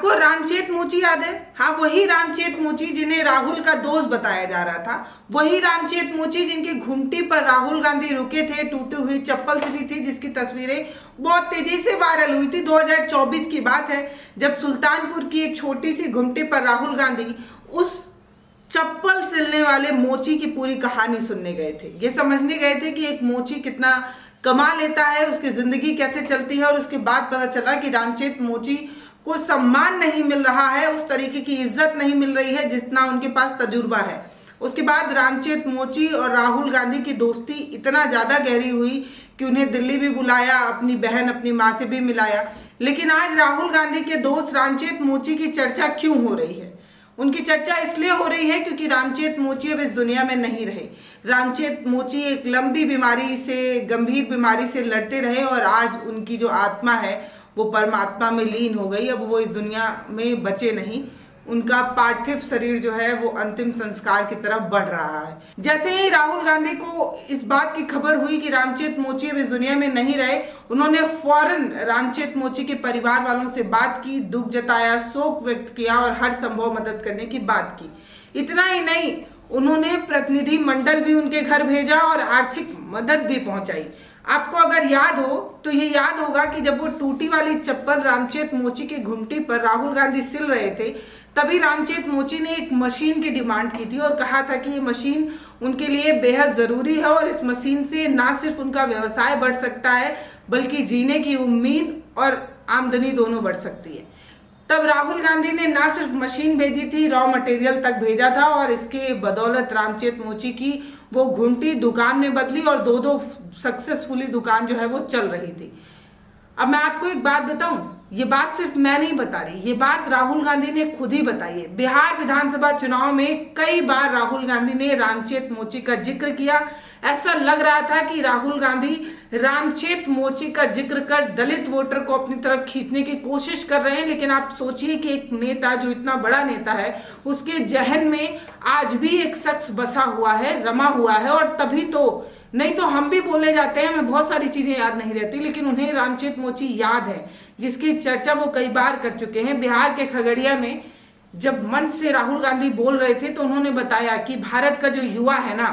आपको रामचेत मोची याद है? हाँ, वही रामचेत मोची जिन्हें राहुल का दोस्त बताया जा रहा था, वही रामचेत मोची जिनके घुमटी पर राहुल गांधी रुके थे, टूटी हुई चप्पल सिली थी, जिसकी तस्वीरें बहुत तेजी से वायरल हुई थी। 2024 की बात है, जब सुल्तानपुर की एक छोटी सी घुमटी पर राहुल गांधी उस चप्पल सिलने वाले मोची की पूरी कहानी सुनने गए थे। ये समझने गए थे कि एक मोची कितना कमा लेता है, उसकी जिंदगी कैसे चलती है। और उसके बाद पता चला कि रामचेत मोची को सम्मान नहीं मिल रहा है, उस तरीके की इज्जत नहीं मिल रही है जितना उनके पास तजुर्बा है। उसके बाद रामचेत मोची और राहुल गांधी की दोस्ती इतना ज्यादा गहरी हुई कि उन्हें दिल्ली भी बुलाया, अपनी बहन अपनी माँ से भी मिलाया। लेकिन आज राहुल गांधी के दोस्त रामचेत मोची की चर्चा क्यों हो रही है? उनकी चर्चा इसलिए हो रही है क्योंकि रामचेत मोची अब इस दुनिया में नहीं रहे। रामचेत मोची एक लंबी बीमारी से, गंभीर बीमारी से लड़ते रहे और आज उनकी जो आत्मा है वो परमात्मा में लीन हो गई। अब वो इस दुनिया में बचे नहीं। उनका पार्थिव शरीर जो है वो अंतिम संस्कार की तरफ बढ़ रहा है। जैसे ही राहुल गांधी को इस बात की खबर हुई कि रामचेत मोची अब इस दुनिया में नहीं रहे, उन्होंने फौरन रामचेत मोची के परिवार वालों से बात की, दुख जताया, शोक व्यक्त किया और हर संभव मदद करने की बात की। इतना ही नहीं, उन्होंने प्रतिनिधि मंडल भी उनके घर भेजा और आर्थिक मदद भी पहुंचाई। आपको अगर याद हो तो ये याद होगा कि जब वो टूटी वाली चप्पल रामचेत मोची की घुमटी पर राहुल गांधी सिल रहे थे, तभी रामचेत मोची ने एक मशीन की डिमांड की थी और कहा था कि ये मशीन उनके लिए बेहद जरूरी है और इस मशीन से ना सिर्फ उनका व्यवसाय बढ़ सकता है बल्कि जीने की उम्मीद और आमदनी दोनों बढ़ सकती है। तब राहुल गांधी ने ना सिर्फ मशीन भेजी थी, रॉ मटेरियल तक भेजा था और इसके बदौलत रामचेत मोची की वो घुमटी दुकान में बदली और दो सक्सेसफुली दुकान जो है वो चल रही थी। अब मैं आपको एक बात बताऊं, ये बात सिर्फ मैं नहीं बता रही, ये बात राहुल गांधी ने खुद ही बताई है। बिहार विधानसभा चुनाव में कई बार राहुल गांधी ने रामचेत मोची का जिक्र किया। ऐसा लग रहा था कि राहुल गांधी रामचेत मोची का जिक्र कर दलित वोटर को अपनी तरफ खींचने की कोशिश कर रहे हैं। लेकिन आप सोचिए कि एक नेता जो इतना बड़ा नेता है, उसके जहन में आज भी एक शख्स बसा हुआ है, रमा हुआ है। और तभी तो, नहीं तो हम भी बोले जाते हैं, हमें बहुत सारी चीजें याद नहीं रहती, लेकिन उन्हें रामचेत मोची याद है, जिसकी चर्चा वो कई बार कर चुके हैं। बिहार के खगड़िया में जब मंच से राहुल गांधी बोल रहे थे तो उन्होंने बताया कि भारत का जो युवा है ना,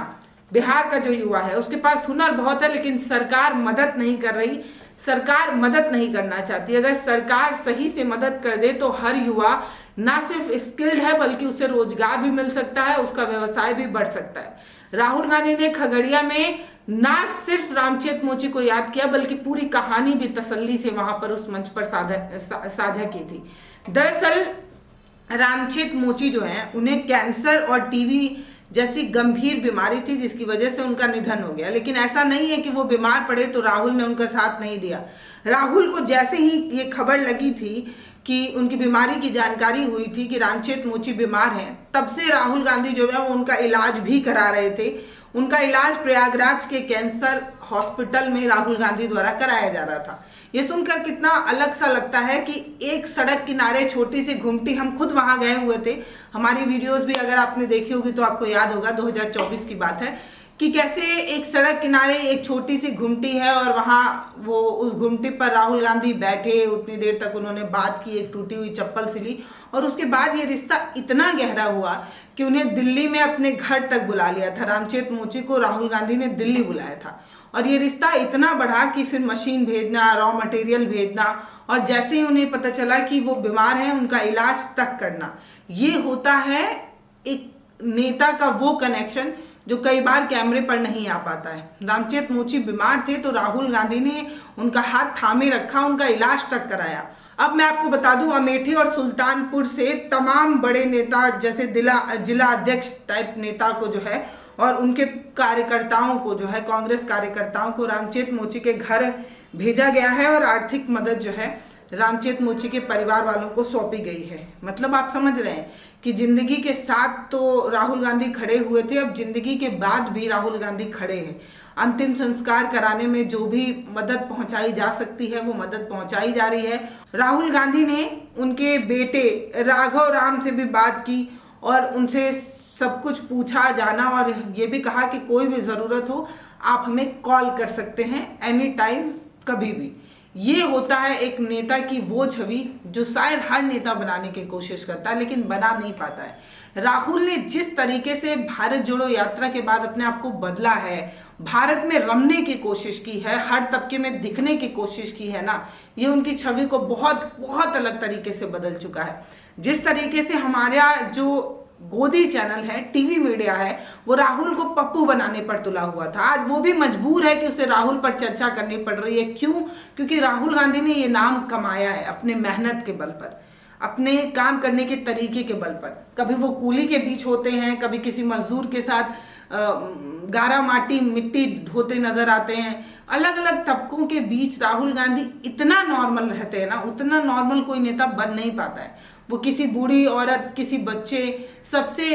बिहार का जो युवा है, उसके पास हुनर बहुत है, लेकिन सरकार मदद नहीं कर रही, सरकार मदद नहीं करना चाहती। अगर सरकार सही से मदद कर दे तो हर युवा ना सिर्फ स्किल्ड है बल्कि उसे रोजगार भी मिल सकता है, उसका व्यवसाय भी बढ़ सकता है। राहुल गांधी ने खगड़िया में ना सिर्फ रामचेत मोची को याद किया बल्कि पूरी कहानी भी तसल्ली से वहां पर उस मंच पर साझा की थी। दरअसल रामचेत मोची जो है, उन्हें कैंसर और टीबी जैसी गंभीर बीमारी थी जिसकी वजह से उनका निधन हो गया। लेकिन ऐसा नहीं है कि वो बीमार पड़े तो राहुल ने उनका साथ नहीं दिया। राहुल को जैसे ही ये खबर लगी थी कि उनकी बीमारी की जानकारी हुई थी कि रामचेत मोची बीमार हैं, तब से राहुल गांधी जो है वो उनका इलाज भी करा रहे थे। उनका इलाज प्रयागराज के कैंसर हॉस्पिटल में राहुल गांधी द्वारा कराया जा रहा था। ये सुनकर कितना अलग सा लगता है कि एक सड़क किनारे छोटी सी घुमटी, हम खुद वहां गए हुए थे, हमारी वीडियोस भी अगर आपने देखी होगी तो आपको याद होगा, 2024 की बात है, कि कैसे एक सड़क किनारे एक छोटी सी घुमटी है और वहां वो उस घुमटी पर राहुल गांधी बैठे, उतनी देर तक उन्होंने बात की, एक टूटी हुई चप्पल सिली और उसके बाद ये रिश्ता इतना गहरा हुआ कि उन्हें दिल्ली में अपने घर तक बुला लिया था। रामचेत मोची को राहुल गांधी ने दिल्ली बुलाया था और ये रिश्ता इतना बढ़ा कि फिर मशीन भेजना, रॉ मटेरियल भेजना और जैसे ही उन्हें पता चला कि वो बीमार हैं, उनका इलाज तक करना। ये होता है एक नेता का वो कनेक्शन जो कई बार कैमरे पर नहीं आ पाता है। रामचेत मोची बीमार थे तो राहुल गांधी ने उनका हाथ थामे रखा, उनका इलाज तक कराया। अब मैं आपको बता दूं, अमेठी और सुल्तानपुर से तमाम बड़े नेता, जैसे जिला अध्यक्ष टाइप नेता को जो है और उनके कार्यकर्ताओं को जो है, कांग्रेस कार्यकर्ताओं को रामचेत मोची के घर भेजा गया है और आर्थिक मदद जो है रामचेत मोची के परिवार वालों को सौंपी गई है। मतलब आप समझ रहे हैं कि जिंदगी के साथ तो राहुल गांधी खड़े हुए थे, अब जिंदगी के बाद भी राहुल गांधी खड़े हैं। अंतिम संस्कार कराने में जो भी मदद पहुंचाई जा सकती है वो मदद पहुंचाई जा रही है। राहुल गांधी ने उनके बेटे राघव राम से भी बात की और उनसे सब कुछ पूछा जाना और ये भी कहा कि कोई भी ज़रूरत हो आप हमें कॉल कर सकते हैं, एनी टाइम, कभी भी। ये होता है एक नेता की वो छवि जो शायद हर नेता बनाने की कोशिश करता है लेकिन बना नहीं पाता है। राहुल ने जिस तरीके से भारत जोड़ो यात्रा के बाद अपने आप को बदला है, भारत में रमने की कोशिश की है, हर तबके में दिखने की कोशिश की है ना, ये उनकी छवि को बहुत बहुत अलग तरीके से बदल चुका है। जिस तरीके से हमारा जो गोदी चैनल है, टीवी मीडिया है, वो राहुल को पप्पू बनाने पर तुला हुआ था, आज वो भी मजबूर है कि उसे राहुल पर चर्चा करनी पड़ रही है। क्यों? क्योंकि राहुल गांधी ने ये नाम कमाया है अपने मेहनत के बल पर, अपने काम करने के तरीके के बल पर। कभी वो कूली के बीच होते हैं, कभी किसी मजदूर के साथ गारा माटी मिट्टी ढोते नजर आते हैं। अलग अलग तबकों के बीच राहुल गांधी इतना नॉर्मल रहते हैं ना, उतना नॉर्मल कोई नेता बन नहीं पाता है। वो किसी बूढ़ी औरत, किसी बच्चे, सबसे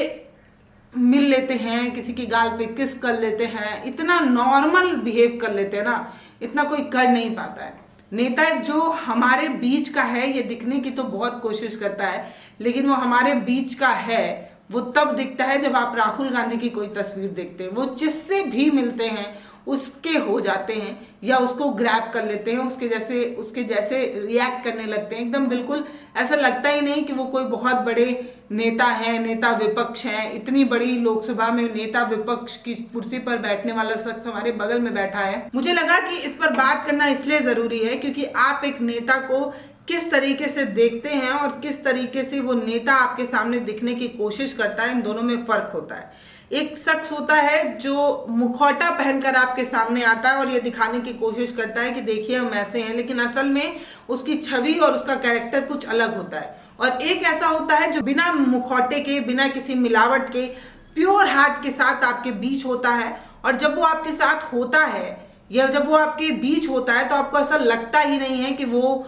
मिल लेते हैं, किसी की गाल पे किस कर लेते हैं, इतना नॉर्मल बिहेव कर लेते हैं ना, इतना कोई कर नहीं पाता है। नेता जो हमारे बीच का है ये दिखने की तो बहुत कोशिश करता है, लेकिन वो हमारे बीच का है वो तब दिखता है जब आप राहुल गांधी की कोई तस्वीर देखते हैं। वो जिससे भी मिलते हैं उसके हो जाते हैं या उसको ग्रैब कर लेते हैं, उसके जैसे रिएक्ट करने लगते हैं। एकदम बिल्कुल ऐसा लगता ही नहीं कि वो कोई बहुत बड़े नेता हैं, नेता विपक्ष हैं। इतनी बड़ी लोकसभा में नेता विपक्ष की कुर्सी पर बैठने वाला शख्स हमारे बगल में बैठा है। मुझे लगा कि इस पर बात करना इसलिए जरूरी है क्योंकि आप एक नेता को किस तरीके से देखते हैं और किस तरीके से वो नेता आपके सामने दिखने की कोशिश करता है, इन दोनों में फर्क होता है। एक शख्स होता है जो मुखौटा पहनकर आपके सामने आता है और ये दिखाने की कोशिश करता है कि देखिए हम ऐसे हैं, लेकिन असल में उसकी छवि और उसका कैरेक्टर कुछ अलग होता है। और एक ऐसा होता है जो बिना मुखौटे के, बिना किसी मिलावट के, प्योर हार्ट के साथ आपके बीच होता है। और जब वो आपके साथ होता है या जब वो आपके बीच होता है तो आपको ऐसा लगता ही नहीं है कि वो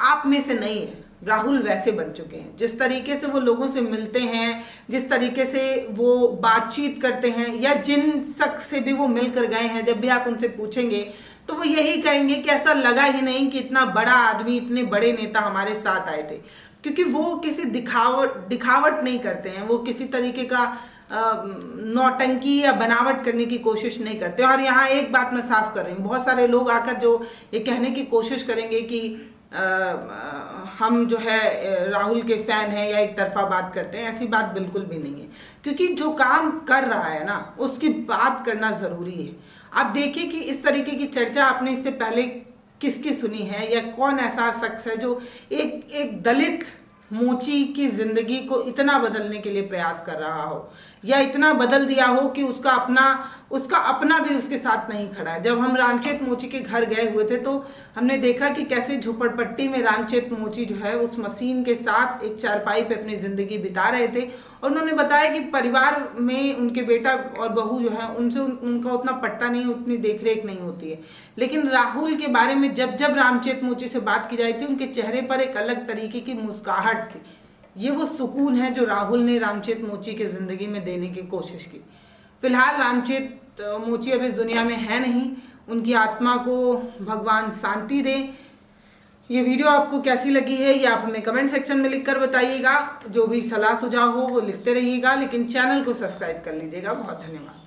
आप में से नहीं है। राहुल वैसे बन चुके हैं, जिस तरीके से वो लोगों से मिलते हैं, जिस तरीके से वो बातचीत करते हैं, या जिन शख्स से भी वो मिलकर गए हैं, जब भी आप उनसे पूछेंगे तो वो यही कहेंगे कि ऐसा लगा ही नहीं कि इतना बड़ा आदमी, इतने बड़े नेता हमारे साथ आए थे। क्योंकि वो किसी दिखावट नहीं करते हैं, वो किसी तरीके का नौटंकी या बनावट करने की कोशिश नहीं करते। और यहाँ एक बात मैं साफ कर रही हूँ, बहुत सारे लोग आकर जो ये कहने की कोशिश करेंगे कि हम जो है राहुल के फैन हैं या एक तरफा बात करते हैं, ऐसी बात बिल्कुल भी नहीं है। क्योंकि जो काम कर रहा है ना उसकी बात करना जरूरी है। आप देखिए कि इस तरीके की चर्चा आपने इससे पहले किसकी सुनी है, या कौन ऐसा शख्स है जो एक दलित मोची की जिंदगी को इतना बदलने के लिए प्रयास कर रहा हो, या इतना बदल दिया हो कि उसका अपना भी उसके साथ नहीं खड़ा है। जब हम रामचेत मोची के घर गए हुए थे तो हमने देखा कि कैसे झोपड़पट्टी में रामचेत मोची जो है उस मशीन के साथ एक चारपाई पे अपनी जिंदगी बिता रहे थे। और उन्होंने बताया कि परिवार में उनके बेटा और बहू जो है उनसे उनका उतना पट्टा नहीं, उतनी देखरेख नहीं होती है। लेकिन राहुल के बारे में जब रामचेत मोची से बात की जाती थी, उनके चेहरे पर एक अलग तरीके की मुस्कुराहट थी। ये वो सुकून है जो राहुल ने रामचेत मोची के जिंदगी में देने की कोशिश की। फिलहाल रामचेत मोची अब इस दुनिया में है नहीं, उनकी आत्मा को भगवान शांति दे। ये वीडियो आपको कैसी लगी है ये आप हमें कमेंट सेक्शन में लिखकर बताइएगा। जो भी सलाह सुझाव हो वो लिखते रहिएगा, लेकिन चैनल को सब्सक्राइब कर लीजिएगा। बहुत धन्यवाद।